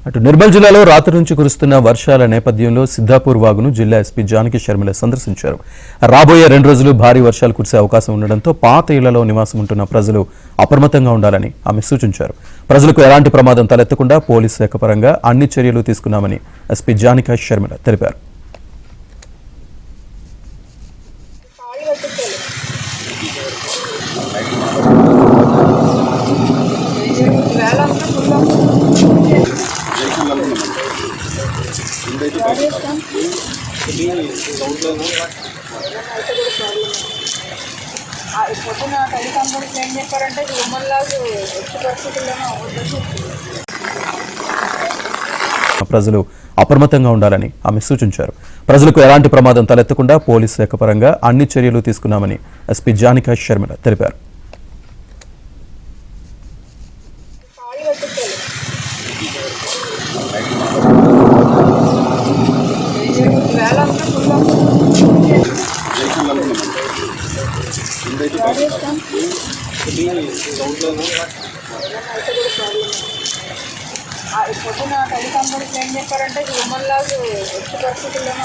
అటు నిర్మల్ జిల్లాలో రాత్రి నుంచి కురుస్తున్న వర్షాల నేపథ్యంలో సిద్ధాపూర్ వాగును జిల్లా ఎస్పీ జానకి శర్మిల సందర్శించారు. రాబోయే 2 రోజులు భారీ వర్షాలు కురిసే అవకాశం ఉండడంతో పాత ఇళ్లలో నివాసం ఉంటున్న ప్రజలు అప్రమత్తంగా ఉండాలని ఆమె సూచించారు. ప్రజలకు ఎలాంటి ప్రమాదం తలెత్తకుండా పోలీసు శాఖ పరంగా అన్ని చర్యలు తీసుకున్నామని ఎస్పీ జానకి శర్మిల తెలిపారు. ప్రజలు అప్రమత్తంగా ఉండాలని ఆమె సూచించారు. ప్రజలకు ఎలాంటి ప్రమాదం తలెత్తకుండా పోలీసు శాఖ పరంగా అన్ని చర్యలు తీసుకున్నామని ఎస్పీ జానకి శర్మిల తెలిపారు. పొద్దున తల్లిదండ్రులు ఏం చెప్పారంటే ఉమ్మల్లాగా వచ్చే పరిస్థితుల్లోనే